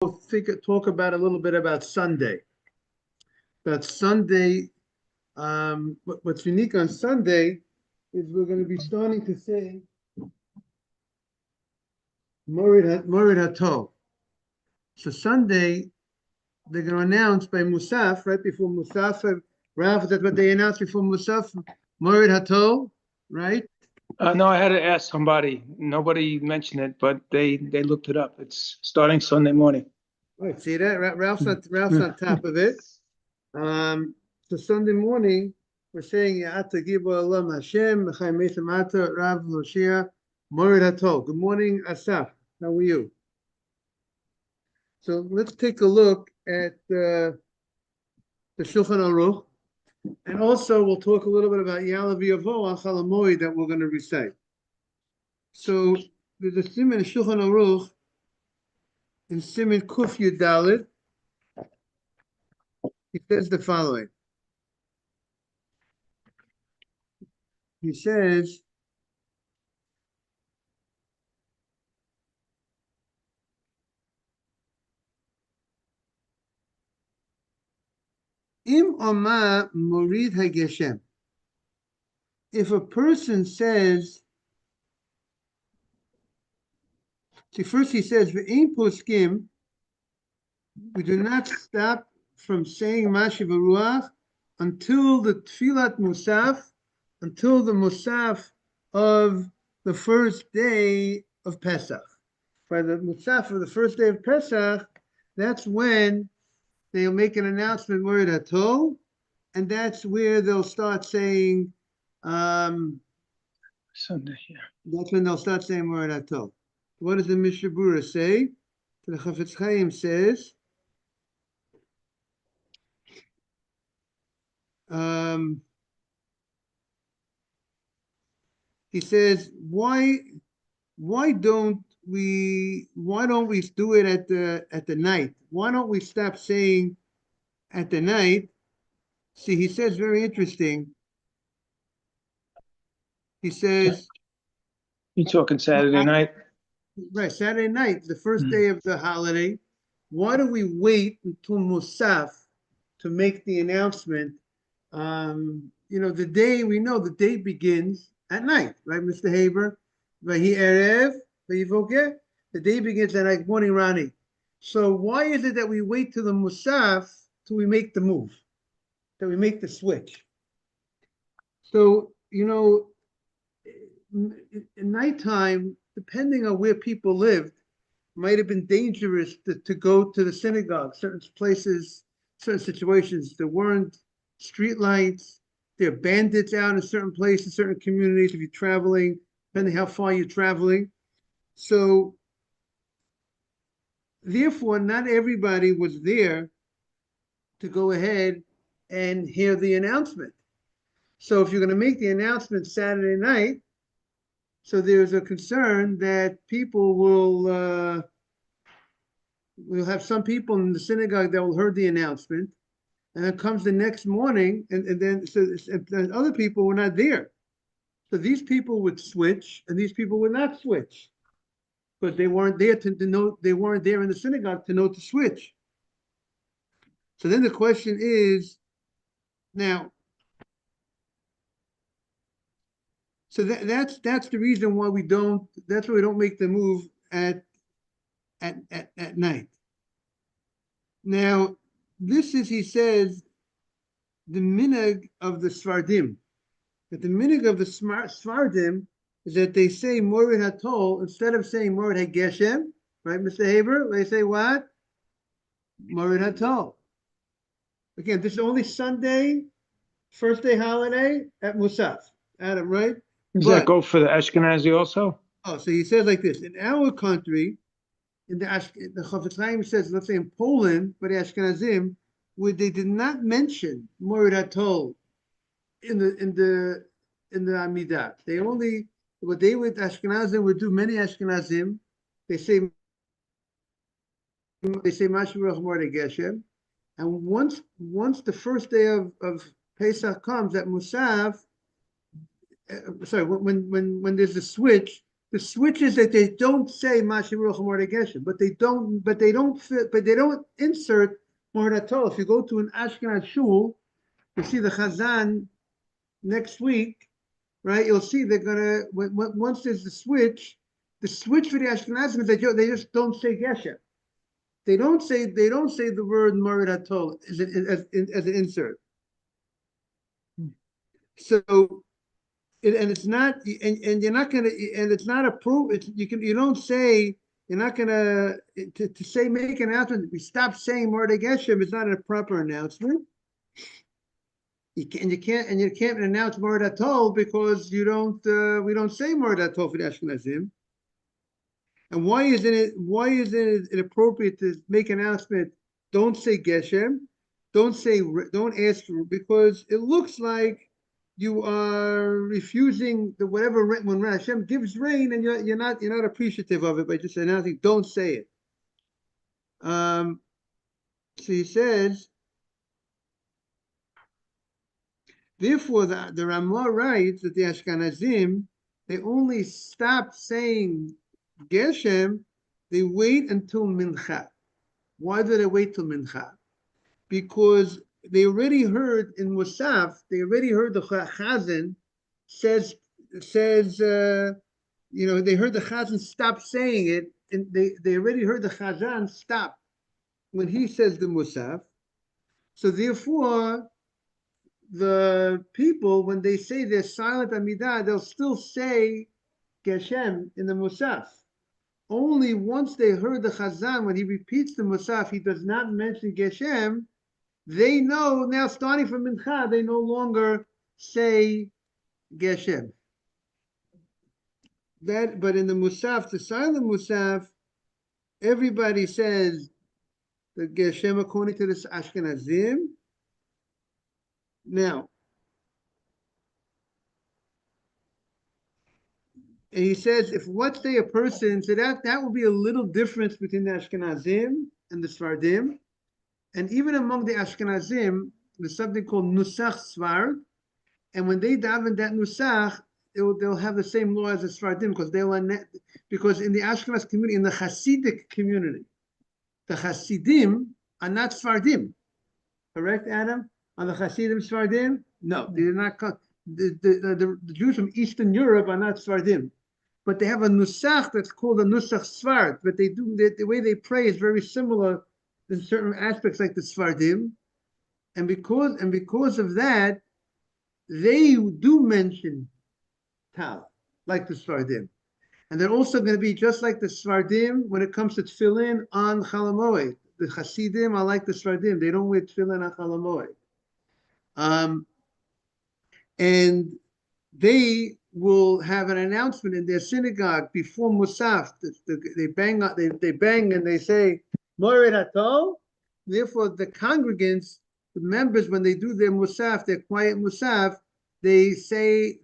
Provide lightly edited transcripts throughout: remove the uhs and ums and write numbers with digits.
talk about a little bit about Sunday. That Sunday, what's unique on Sunday is we're going to be starting to say Morid Hatov. So Sunday, they're going to announce by Musaf, right before Musaf, Ralph, that's what they announced before Musaf, Morid Hatov, right? No, I had to ask somebody. Nobody mentioned it, but they looked it up. It's starting Sunday morning. Right, see that? Ralph's on top of it. So Sunday morning, we're saying Ya'ata Gibo Alam Hashem, Mechai Mesamata, Rav Loshia, Morid Hatov. Good morning, Asaf. How are you? So let's take a look at the Shulchan Aruch, and also we'll talk a little bit about Ya'alav Yavo Achal HaMoed that we're going to recite. So there's a Siman in Shulchan Aruch in Siman Kuf Yudalit. He says the following. He says, Im Oma Morid HaGeshem. If a person says, see, first he says, V'ein poskim, we do not stop from saying Mashiv Ruach until the Tfilat Musaf, until the Musaf of the first day of Pesach. By the Musaf of the first day of Pesach, that's when they'll make an announcement, Morid Hatov, and that's where they'll start saying, Sunday, yeah. That's when they'll start saying Morid Hatov. What does the Mishnah Berurah say? The Chafetz Chaim says, he says, why don't we do it at the night? Why don't we stop saying at the night? See, he says very interesting. He says, You talking Saturday night? Right, Saturday night, the first day of the holiday. Why do we wait until Musaf to make the announcement? The day, we know the day begins at night, right, Mr. Haber? Vahi Erev, Vayivoke, the day begins at night, morning Rani. So why is it that we wait till the Musaf till we make the move, that we make the switch? So, in nighttime, depending on where people lived, might have been dangerous to go to the synagogue. Certain places, certain situations, there weren't street lights. There are bandits out in certain places, certain communities. If you're traveling, depending how far you're traveling. So, therefore, not everybody was there to go ahead and hear the announcement. So, if you're going to make the announcement Saturday night, so there's a concern that people will we'll have some people in the synagogue that will heard the announcement, and then comes the next morning, and then other people were not there. So these people would switch, and these people would not switch, because they weren't there to know. They weren't there in the synagogue to know to switch. So then the question is, now. So that's the reason why we don't. That's why we don't make the move at night. Now, this is, he says, the minhag of the Sfardim. That the minhag of the Sfardim is that they say Morid Hatov instead of saying Morid HaGeshem, right, Mr. Haber? They say what? Morid Hatov. Again, this is only Sunday, first day holiday at Musaf. Adam, right? Does that go for the Ashkenazi also? Oh, so he says like this: in our country, the Chafetz Chaim says, let's say in Poland, but the Ashkenazim, where they did not mention Morid Hatov in the Amidah. They only, what they would, Ashkenazim would do, many Ashkenazim, they say Mashiach Morid Geshem, and once the first day of Pesach comes at Musaf, when there's a switch, The switch is that they don't say Mashiach Mordei Geshem, but they don't insert Mordei. If you go to an Ashkenaz shul, you see the Chazan next week, right? You'll see they're gonna once there's the switch for the Ashkenazim is that they just don't say Geshem. They don't say the word Morid Hatol as an insert. So. And it's not, and you're not gonna, and it's not approved. You don't say you're not gonna to say make an announcement. We stop saying Mordei Geshem. It's not a proper announcement. You can't announce Mordei Hatol because we don't say Mordei Hatol for the Ashkenazim. And why isn't it inappropriate to make an announcement? Don't say Geshem. Don't ask for, because it looks like you are refusing the whatever when Hashem gives rain, and you're not appreciative of it by just announcing. Don't say it. So he says, therefore, the Ramah writes that the Ashkenazim, they only stop saying Geshem. They wait until Mincha. Why do they wait till Mincha? Because they already heard in Musaf, the Chazan says, they heard the Chazan stop saying it, and they already heard the Chazan stop when he says the Musaf. So therefore, the people, when they say they're silent Amidah, they'll still say Geshem in the Musaf. Only once they heard the Chazan, when he repeats the Musaf, he does not mention Geshem. They know now, starting from Mincha, they no longer say Geshem. But in the Musaf, the silent Musaf, everybody says the Geshem according to this Ashkenazim. Now, and he says, if let's say a person, so that will be a little difference between the Ashkenazim and the Sfardim. And even among the Ashkenazim, there's something called Nusach Svard. And when they daven that Nusach, they'll have the same law as the Sfardim, because in the Ashkenaz community, in the Hasidic community, the Hasidim are not Sfardim. Correct, Adam? Are the Hasidim Sfardim? No, they did not come. The Jews from Eastern Europe are not Sfardim. But they have a Nusach that's called a Nusach Svard. But they do the way they pray is very similar in certain aspects, like the Sfardim, and because of that, they do mention Tal, like the Sfardim, and they're also going to be just like the Sfardim when it comes to Tefillin on Chol Hamoed. The Hasidim are like the Sfardim; they don't wear Tefillin on Chol Hamoed. And they will have an announcement in their synagogue before Musaf. They bang and they say Morid Hatol. Therefore, the congregants, the members, when they do their Musaf, their quiet Musaf, they say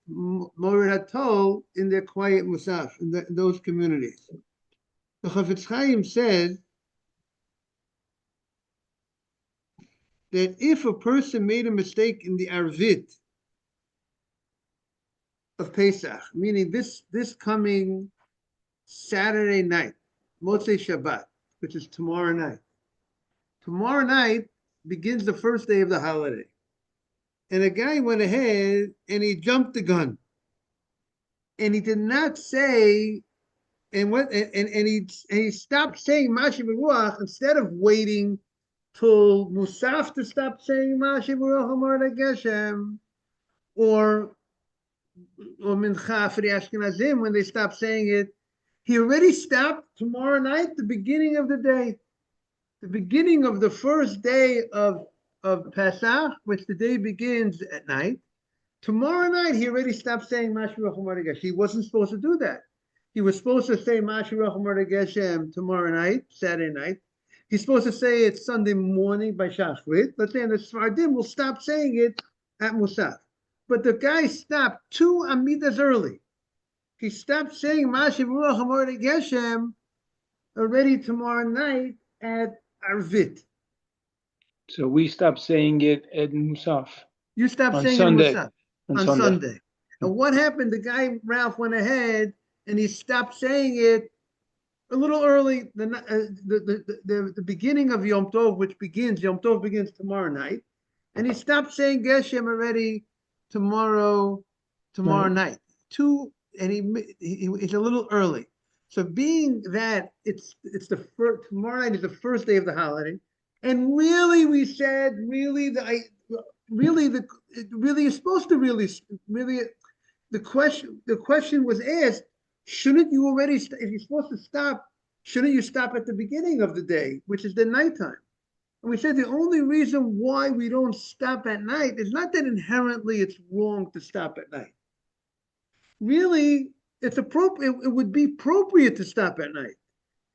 Morid Hatol in their quiet Musaf in those communities. The Chafetz Chaim says that if a person made a mistake in the Arvit of Pesach, meaning this coming Saturday night, Motzei Shabbat, which is tomorrow night. Tomorrow night begins the first day of the holiday. And a guy went ahead and he jumped the gun. And he did not say, and he stopped saying Mashi Beruach instead of waiting till Musaf to stop saying Mashi Beruach Amar Geshem, or Mincha for the Ashkenazim when they stop saying it. He already stopped tomorrow night, the beginning of the day, the beginning of the first day of Pesach, which the day begins at night. Tomorrow night, he already stopped saying Mashiach Mordei Geshem. He wasn't supposed to do that. He was supposed to say Mashiach Mordei Geshem tomorrow night, Saturday night. He's supposed to say it Sunday morning by Shachrit. Let's say, and the Sfardim will stop saying it at Musaf. But the guy stopped 2 Amidas early. He stopped saying Mashiach Mordei Geshem already tomorrow night at Arvit. So we stopped saying it at Musaf. You stopped on saying Sunday. it Musaf on Sunday. And what happened? The guy, Ralph, went ahead and he stopped saying it a little early. The beginning of Yom Tov, Yom Tov begins tomorrow night. And he stopped saying Geshem already tomorrow Right. night. It's a little early. So being that it's the first, tomorrow night is the first day of the holiday, and really we said really the it really is supposed to really the question was asked, shouldn't you already if you're supposed to stop, shouldn't you stop at the beginning of the day, which is the nighttime? And we said the only reason why we don't stop at night is not that inherently it's wrong to stop at night. Really, it's appropriate. It would be appropriate to stop at night.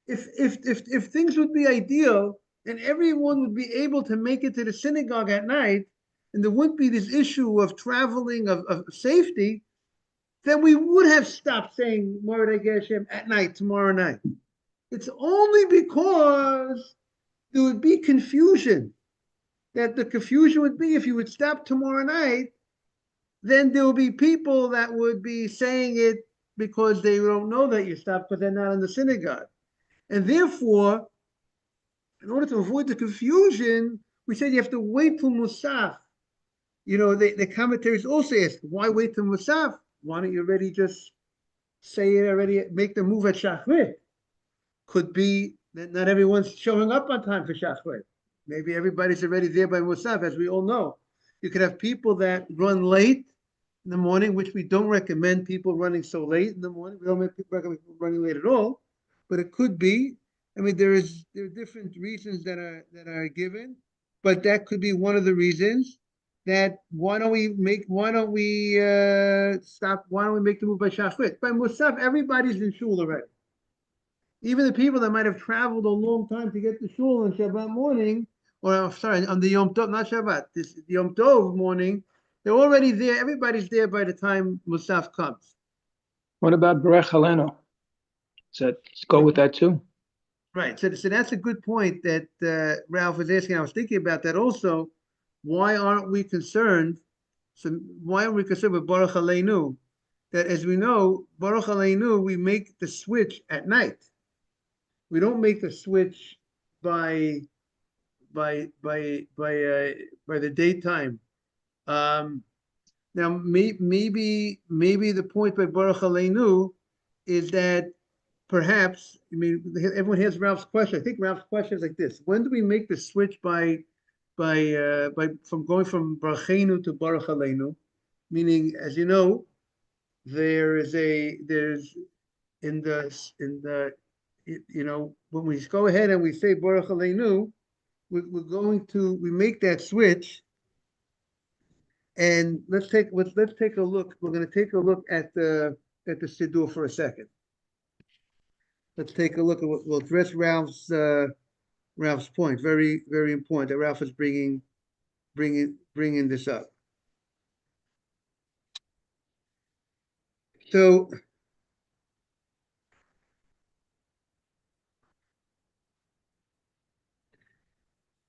If things would be ideal and everyone would be able to make it to the synagogue at night, and there wouldn't be this issue of traveling of safety, then we would have stopped saying Mordei Geshem at night tomorrow night. It's only because there would be confusion. That the confusion would be if you would stop tomorrow night, then there will be people that would be saying it because they don't know that you stopped because they're not in the synagogue. And therefore, in order to avoid the confusion, we said you have to wait till Musaf. The commentaries also ask, why wait till Musaf? Why don't you already just say it already, make the move at Shachrit? Could be that not everyone's showing up on time for Shachrit. Maybe everybody's already there by Musaf, as we all know. You could have people that run late in the morning, which we don't recommend people running so late in the morning. We don't recommend people running late at all, but it could be. I mean, there are different reasons that are given, but that could be one of the reasons. That why don't we stop? Why don't we make the move by Shachrit? By Musaf, everybody's in shul already. Even the people that might have traveled a long time to get to shul on Shabbat morning, or sorry, on the Yom Tov, not Shabbat, this Yom Tov morning, they're already there. Everybody's there by the time Musaf comes. What about Berech Haleno? Does that go with that too? Right. So that's a good point that Ralph was asking. I was thinking about that also. Why aren't we concerned? So why aren't we concerned with Baruch Aleinu? That, as we know, Baruch Aleinu, we make the switch at night. We don't make the switch by by by by uh, by the daytime. Um, Now, maybe the point by Baruch Aleinu is that perhaps, I mean, everyone has Ralph's question. I think Ralph's question is like this: when do we make the switch from going from Baruchenu to Baruch Aleinu? Meaning, as you know, there's when we go ahead and we say Baruch Aleinu, we make that switch. And let's take a look. We're going to take a look at the Siddur for a second. Let's take a look at what we'll address Ralph's point. Very, very important that Ralph is bringing this up. So,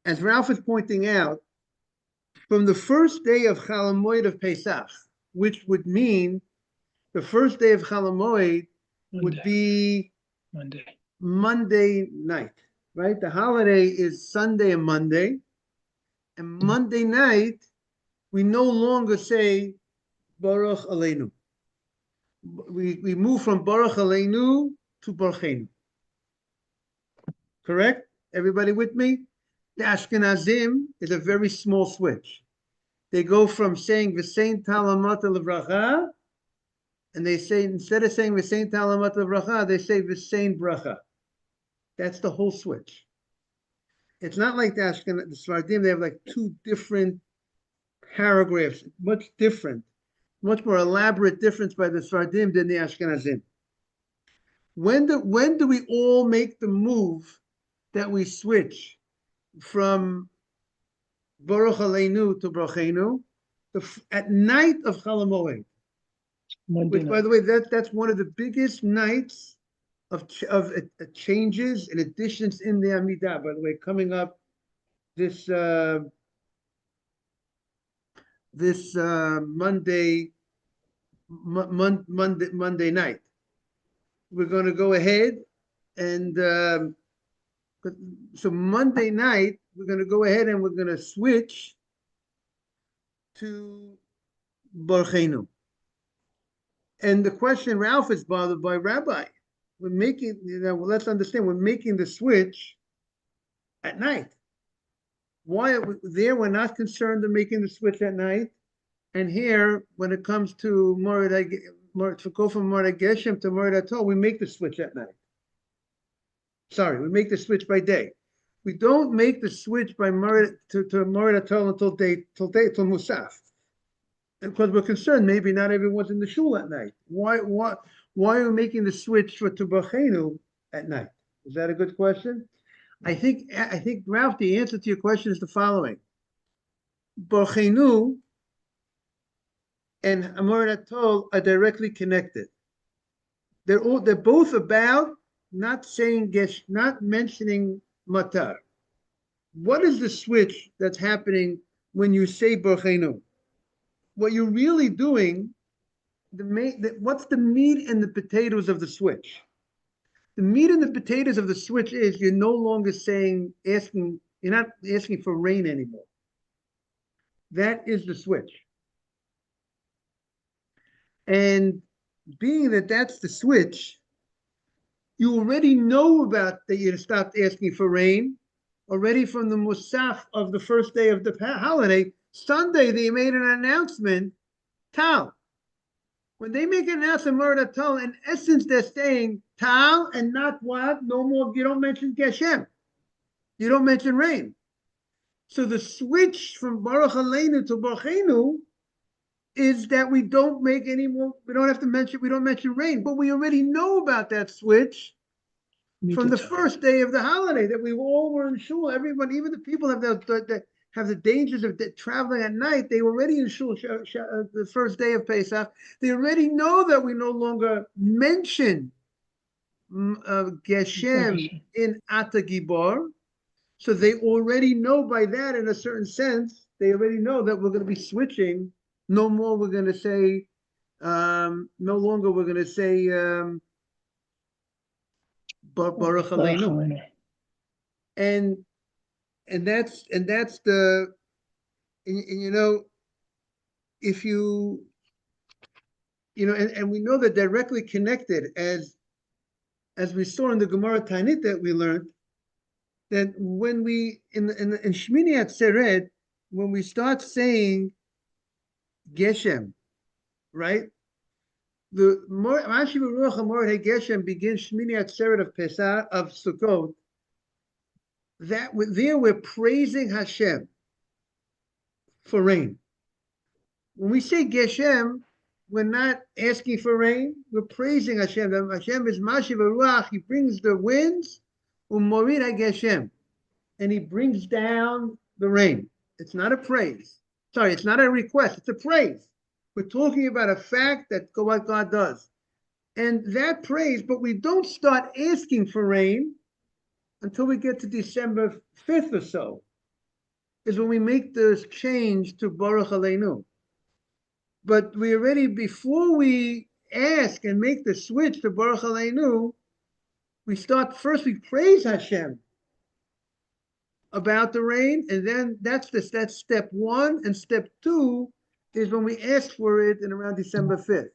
as Ralph is pointing out, from the first day of Chalamoid of Pesach, which would mean the first day of Chalamoid would be Monday night, right? The holiday is Sunday and Monday. And Monday night, we no longer say Baruch Aleinu. We move from Baruch Aleinu to Baruchenu. Correct? Everybody with me? The Ashkenazim is a very small switch. They go from saying V'sein Talamat Levracha, and they say, instead of saying V'sein Talamat Levracha, they say V'sein Bracha. That's the whole switch. It's not like the Sfardim, they have like two different paragraphs, much different, much more elaborate difference by the Sfardim than the Ashkenazim. When do we all make the move that we switch from Baruch Aleinu to Baruchenu? At night of Chol Hamoed, which, by the way, that's one of the biggest nights of changes and additions in the Amidah. By the way, coming up this Monday, Monday night. We're going to go ahead and so Monday night we're going to go ahead and we're going to switch to Barchenu. And the question Ralph is bothered by, Rabbi, we're making, well, let's understand, we're making the switch at night. Why there we're not concerned in making the switch at night, and here when it comes to to go from Morid Geshem to Morid Atol, we make the switch at night. Sorry, we make the switch by day. We don't make the switch by Morid to Morid Atol until Musaf. Because we're concerned, maybe not everyone's in the shul at night. Why are we making the switch to Barchenu at night? Is that a good question? I think, Ralph, the answer to your question is the following. Barchenu and Morid Atol are directly connected. They're both about not mentioning Matar. What is the switch that's happening when you say Barchenu? What you're really doing, what's the meat and the potatoes of the switch? The meat and the potatoes of the switch is you're no longer you're not asking for rain anymore. That is the switch. And being that that's the switch, you already know about that you stopped asking for rain already from the Musaf of the first day of the holiday. Sunday, they made an announcement, Tal. When they make an announcement, Morid Atol, in essence, they're saying Tal and not what? No more, you don't mention Geshem. You don't mention rain. So the switch from Baruch Aleinu to Barchenu is that we don't make any more, we don't mention rain, but we already know about that switch from the first day of the holiday that we all were in shul. Everyone, even the people have the dangers of traveling at night. They were already in shul the first day of Pesach. They already know that we no longer mention Geshem in Ata Gibor. So they already know by that, in a certain sense, they already know that we're going to be switching. No more we're going to say, no longer we're going to say Baruch Aleinu. And that's the, and if and we know that directly connected, as we saw in the Gemara Tanit that we learned, that when we in Shmini Atzeret, when we start saying Geshem, right? The Rashi Baruch Morid Geshem begins Shmini Atzeret of Pesach of Sukkot. That there we're praising Hashem for rain. When we say Geshem, we're not asking for rain. We're praising Hashem. Hashem is Mashiv Ruach. He brings the winds, Morid Geshem, and he brings down the rain. It's not a praise. Sorry, it's not a request. It's a praise. We're talking about a fact that what God does. And that praise, but we don't start asking for rain until we get to December 5th or so, is when we make this change to Baruch Aleinu. But we already, before we ask and make the switch to Baruch Aleinu, we first we praise Hashem about the rain, and then that's step one, and step two is when we ask for it in around December 5th.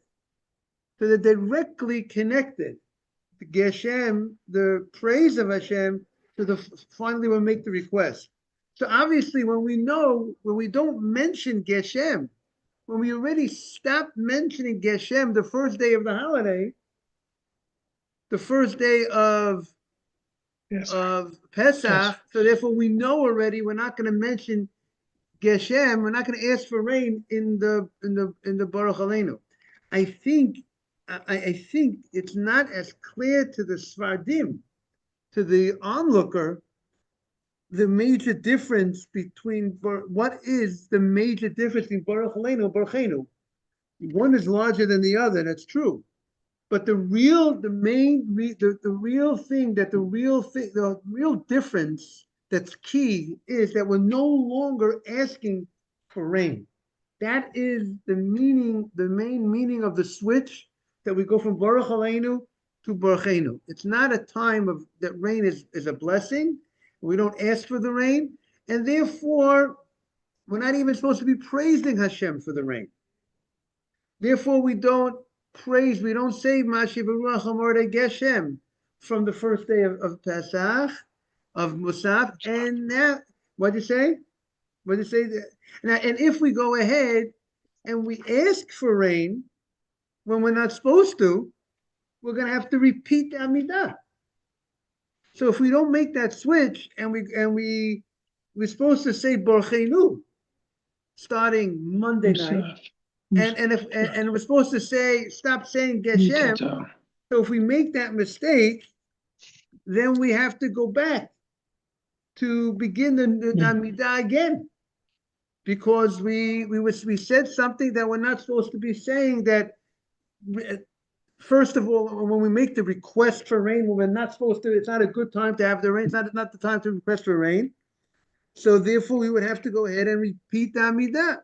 So they're directly connected. The Geshem, the praise of Hashem, to finally we'll make the request. So obviously when we don't mention Geshem, when we already stopped mentioning Geshem the first day of the holiday, the first day of Pesach, yes. So therefore we know already we're not going to mention Geshem, we're not going to ask for rain in the Baruch Aleinu. I think it's not as clear to the Svardim, to the onlooker, the major difference between what is the major difference between Baruch Aleinu and Barchenu. One is larger than the other, that's true. But the real difference that's key is that we're no longer asking for rain. That is the meaning, the main meaning of the switch that we go from Baruch Aleinu to Baruchenu. It's not a time of that rain is a blessing. We don't ask for the rain, and therefore we're not even supposed to be praising Hashem for the rain. Therefore, we don't praise, we don't say Mashiach Baruch Hamorei Geshem from the first day of Pesach, of Musaf, and now, what'd you say? What'd you say? Now, and if we go ahead and we ask for rain when we're not supposed to, we're going to have to repeat the Amidah. So if we don't make that switch and we're supposed to say Borchenu starting Monday night, and we're supposed to say stop saying Geshem. So if we make that mistake, then we have to go back to begin the Amidah again, because we said something that we're not supposed to be saying. That first of all, when we make the request for rain, when we're not supposed to, it's not a good time to have the rain. It's not the time to request for rain. So therefore, we would have to go ahead and repeat the Amidah.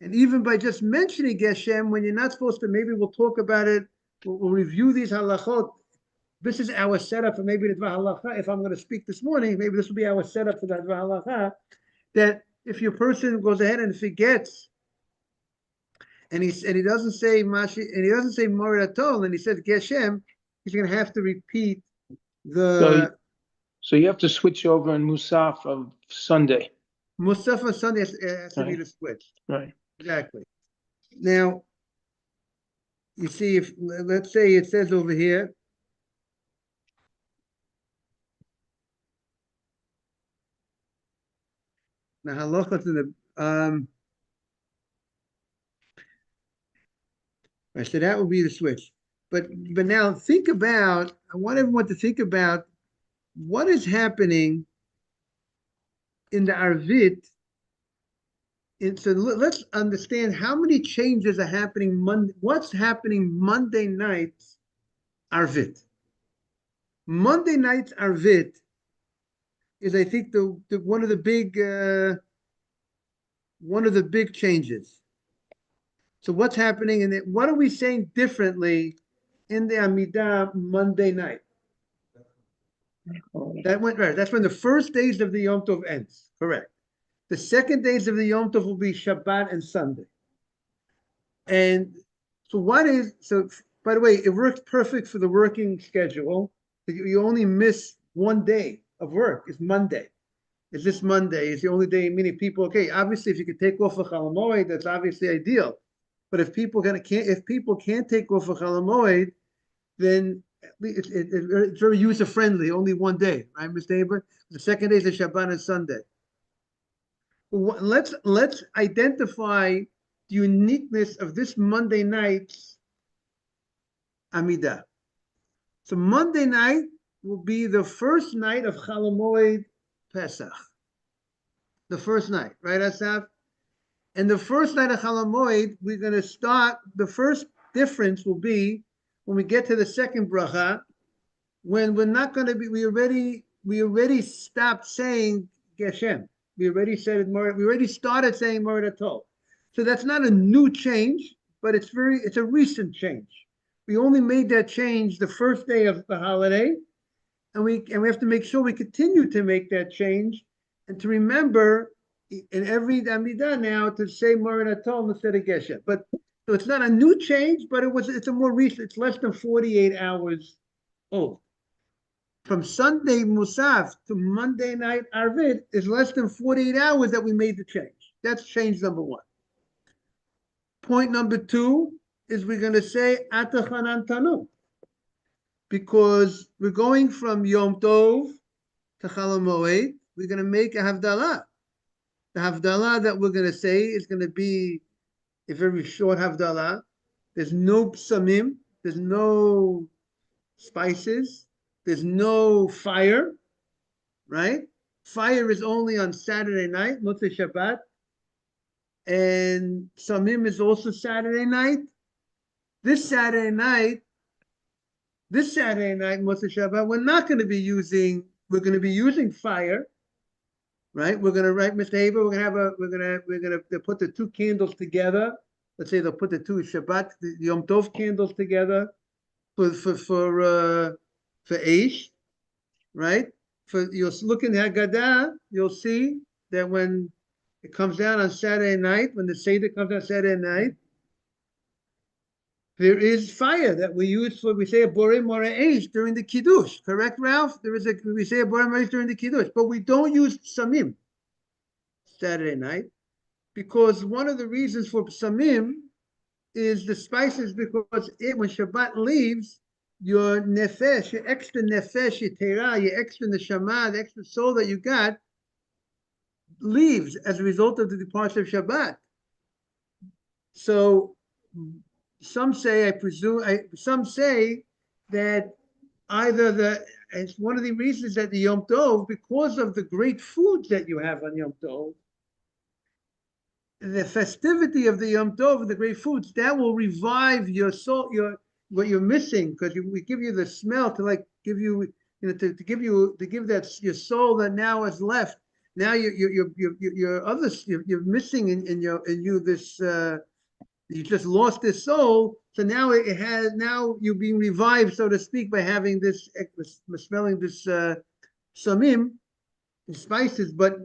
And even by just mentioning Geshem, when you're not supposed to, maybe we'll talk about it. We'll review these halachot. This is our setup for maybe the Dvar Halacha. If I'm going to speak this morning, maybe this will be our setup for the Dvar Halacha. That if your person goes ahead and forgets, and he doesn't say Mashi, and he doesn't say Morid Atol, and he says Geshem, he's going to have to repeat the. So you have to switch over in Musaf of Sunday. Musaf on Sunday has to be the switch. Right. Exactly. Now, you see, if let's say it says over here, the halachas in the right, so that would be the switch. But now think about, I want everyone to think about what is happening in the Arvit. So let's understand how many changes are happening what's happening Monday nights Arvit. Monday nights Arvit is, I think, the one of the big changes. So what's happening in it? What are we saying differently in the Amidah Monday night? That went right. That's when the first days of the Yom Tov ends. Correct. The second days of the Yom Tov will be Shabbat and Sunday. And so by the way, it works perfect for the working schedule. You only miss one day of work. It's Monday. It's this Monday. It's the only day, meaning people, okay, obviously if you could take off a Chol Hamoed, that's obviously ideal. But if people can't take off a Chol Hamoed, then it's very user-friendly, only one day, right, Mr. Aber? The second day is the Shabbat and Sunday. Let's identify the uniqueness of this Monday night's Amidah. So Monday night will be the first night of Chol Hamoed Pesach. The first night, right, Asaf? And the first night of Chol Hamoed, we're going to start, the first difference will be when we get to the second bracha, when we're not going to be, we already stopped saying Geshem. We already said it more, we already started saying Morid Atol. So that's not a new change, but it's a recent change. We only made that change the first day of the holiday, and we have to make sure we continue to make that change and to remember in every Amidah now to say Morid Atol instead of Geshem. But so it's not a new change, but it's a more recent, it's less than 48 hours old. From Sunday Musaf to Monday night Arvit is less than 48 hours that we made the change. That's change number one. Point number two is we're going to say Atachanan Tanu, because we're going from Yom Tov to Chol Hamoed. We're going to make a Havdalah. The Havdalah that we're going to say is going to be a very short Havdalah. There's no psamim, there's no spices, there's no fire, right? Fire is only on Saturday night, Motzei Shabbat, and psamim is also Saturday night. This Saturday night, Motzei Shabbat, we're going to be using fire, right? We're gonna write Mr. Haber. We're gonna put the two candles together. Let's say they'll put the two Shabbat, the Yom Tov candles together for Aish, right? For you'll look in Haggadah, you'll see that when it comes down on Saturday night, when the Seder comes down Saturday night, there is fire that we use for, we say a Borei Mora Eish during the Kiddush, correct, Ralph? We say a Borei Mora Eish during the Kiddush, but we don't use Samim Saturday night because one of the reasons for Samim is the spices, because when Shabbat leaves, your nefesh, your extra nefesh, your teirah, your extra neshama, the extra soul that you got leaves as a result of the departure of Shabbat. So some say, some say that it's one of the reasons that the Yom Tov, because of the great foods that you have on Yom Tov, the festivity of the Yom Tov, the great foods, that will revive your soul, what you're missing, because we give you the smell to give you, to give that your soul that now is left. Now you're missing in you this you just lost this soul. So now now you're being revived, so to speak, by having this smelling this samim, spices, but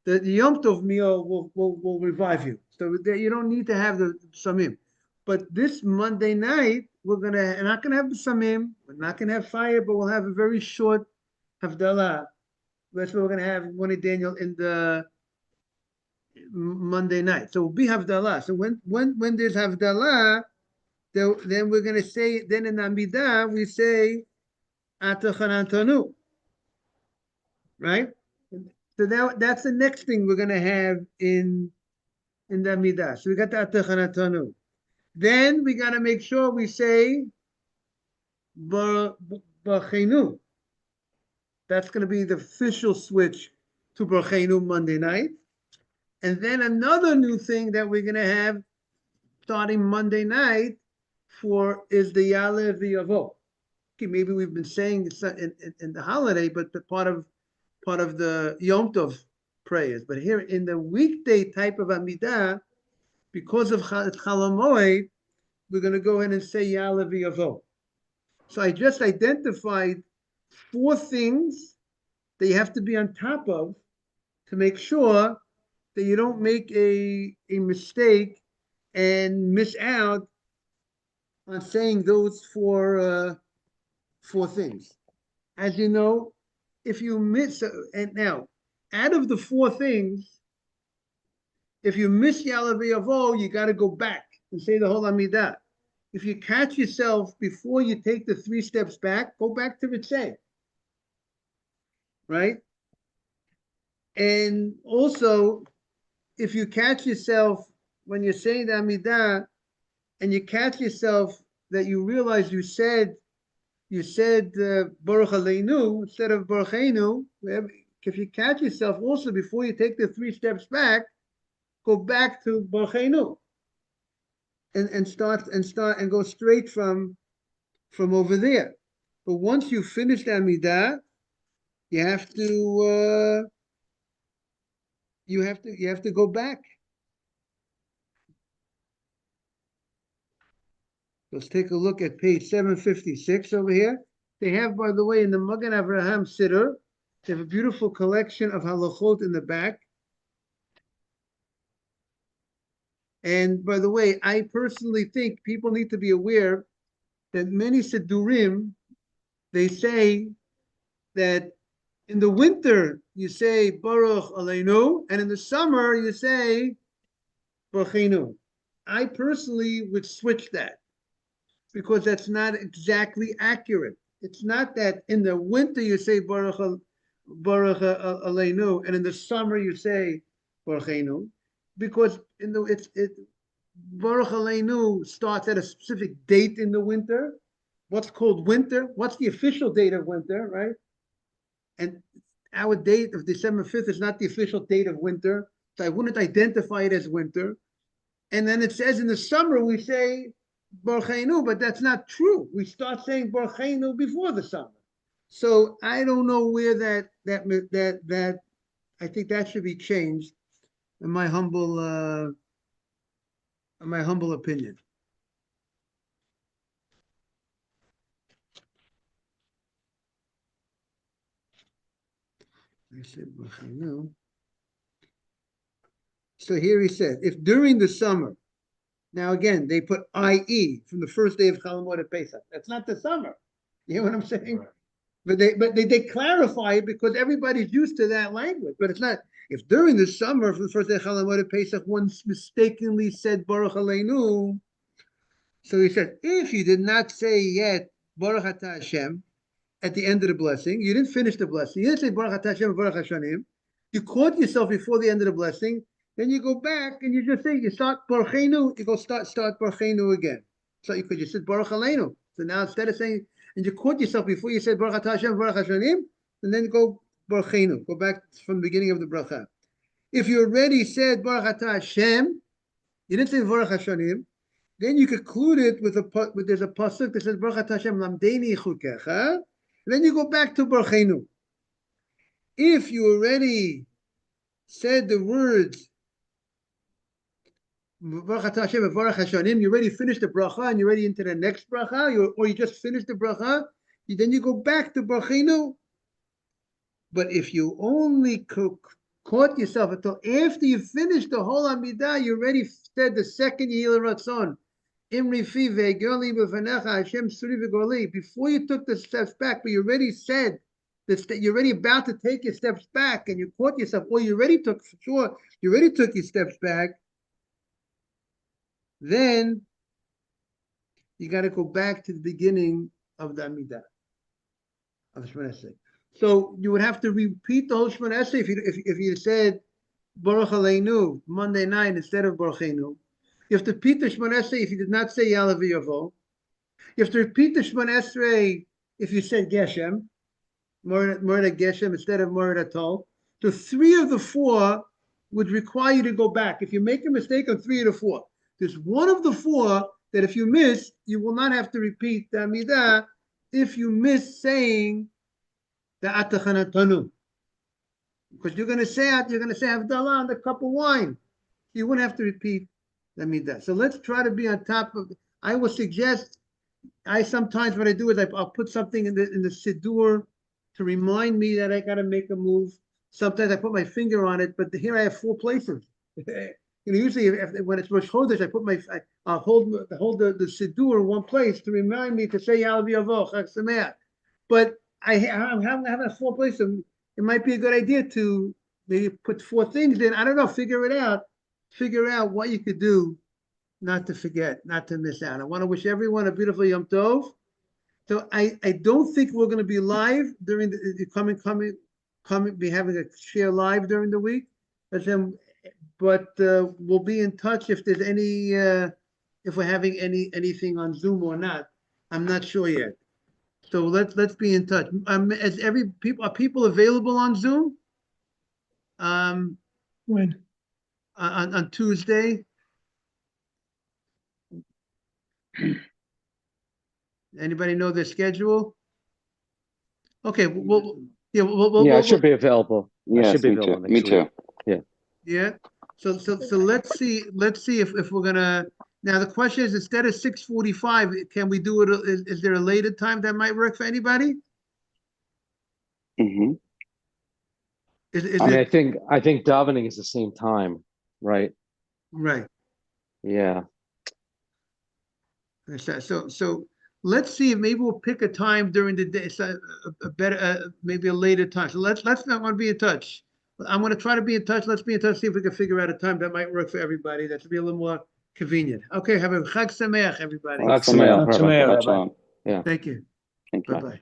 the Yom Tov meal will revive you. So you don't need to have the samim. But this Monday night, we're not gonna have the samim. We're not gonna have fire, but we'll have a very short havdalah. That's what we're gonna have Morning Daniel in the Monday night. So we'll be havdalah. So when there's havdalah, then we're gonna say, then in Amidah we say Atachanantanu, right? So that's the next thing we're gonna have in the Amidah. So we got the Atachanantanu. Then we gotta make sure we say Barchenu. That's gonna be the official switch to Barchenu Monday night. And then another new thing that we're gonna have starting Monday night is the Yaleh V'Yavo. Okay, maybe we've been saying in the holiday, but the part of the Yom Tov prayers. But here in the weekday type of Amidah, because of Chol Hamoed, we're going to go ahead and say Yaleh V'Yavo. So I just identified 4 things that you have to be on top of to make sure that you don't make a mistake and miss out on saying those 4 things. As you know, if you miss, and now, out of the 4 things, if you miss Yaleh V'Yavo, you got to go back and say the whole Amidah. If you catch yourself before you take the 3 steps back, go back to Ritzeh, right? And also, if you catch yourself when you're saying the Amidah, and you catch yourself that you realize you said Baruch Aleinu instead of Baruchenu, if you catch yourself also before you take the 3 steps back, go back to Baruchenu and start and go straight from over there. But once you finish the Amidah, you have to go back. Let's take a look at page 756 over here. They have, by the way, in the Magen Avraham Siddur, they have a beautiful collection of halachot in the back. And by the way, I personally think people need to be aware that many Siddurim, they say that in the winter you say Baruch Aleinu, and in the summer you say Baruchenu. I personally would switch that because that's not exactly accurate. It's not that in the winter you say Baruch Aleinu, and in the summer you say Baruchenu, because Baruch Aleinu starts at a specific date in the winter. What's called winter? What's the official date of winter, right? And our date of December 5th is not the official date of winter, so I wouldn't identify it as winter. And then it says in the summer we say Baruchenu, but that's not true. We start saying Baruchenu before the summer. So I don't know where that I think that should be changed in my humble opinion. I said, no. So here he said, if during the summer, now again, they put IE from the first day of Chalamot Pesach. That's not the summer. You know what I'm saying? Right. But they clarify it because everybody's used to that language. But it's not, if during the summer from the first day of Chalamot Pesach, one mistakenly said Baruch Aleinu. So he said, if you did not say yet Baruch Atah Hashem at the end of the blessing, you didn't finish the blessing. You didn't say Baruch Atah Hashem Baruch Hashanim. You caught yourself before the end of the blessing. Then you go back and you just say, you start Baruchenu, you go start Baruchenu again. So you said Baruch Aleinu. So now instead of saying, and you caught yourself before you said Baruch Atah Hashem Baruch Hashanim, and then go Baruchenu, go back from the beginning of the bracha. If you already said Baruch Atah Hashem, you didn't say Baruch Hashanim, then you conclude it with there's a pasuk that says Baruch Atah Hashem Lamdeini Chukecha, and then you go back to Baruchenu. If you already said the words Baruch Atah Hashem Baruch Hashanim, you already finished the bracha and you're already into the next bracha, or you just finished the bracha, then you go back to Baruchenu. But if you only caught yourself until after you finished the whole Amidah, you already said the second Yehil Ratzon, Imri Fi Ve'Goli B'Fanecha Hashem Suri V'Goli, before you took the steps back, but you already said that you're already about to take your steps back, and you caught yourself, or you already took, for sure, you already took your steps back, then you got to go back to the beginning of the Amidah, of the Shemona Esrei. So you would have to repeat the whole Shemona Esrei if you said Baruch Aleinu Monday night instead of Baruchenu. You have to repeat the Shemona Esrei if you did not say Ya'aleh V'Yavo. You have to repeat the Shemona Esrei if you said Geshem, Morad Geshem instead of Morad Atol. So 3 of the 4 would require you to go back. If you make a mistake on 3 of the 4, there's 1 of the 4 that if you miss, you will not have to repeat the Amidah if you miss saying the Atachanatanu. Because you're going to say Havdalah on the cup of wine. You wouldn't have to repeat the Amidah. So let's try to be on top of. I would suggest. Sometimes what I do is I'll put something in the Siddur to remind me that I got to make a move. Sometimes I put my finger on it, but here I have 4 places. Usually when it's Rosh Chodesh, I'll hold the Siddur in one place to remind me to say Ya'aleh V'Yavo, Chag Sameach. But I'm having 4 places. It might be a good idea to maybe put 4 things in. I don't know. Figure it out. Figure out what you could do, not to forget, not to miss out. I want to wish everyone a beautiful Yom Tov. So I don't think we're going to be live during the coming, be having a share live during the week. But we'll be in touch if there's any, if we're having anything on Zoom or not. I'm not sure yet. So let's be in touch. Are people available on Zoom? When? On Tuesday. Anybody know their schedule? Okay, I should be available. Yes, I should be me available too. Me too. Yeah. So let's see if we're gonna. Now the question is, instead of 6:45, can we do it? Is there a later time that might work for anybody? Mm-hmm. I think davening is the same time, right? Right. Yeah. So let's see if maybe we'll pick a time during the day, so a better maybe a later time. So let's not want to be in touch. I'm going to try to be in touch. Let's be in touch. See if we can figure out a time that might work for everybody. That should be a little more convenient. Okay. Have a Chag Sameach, everybody. Chag Sameach. Chag Sameach. Yeah. Thank you. Thank you. Bye-bye.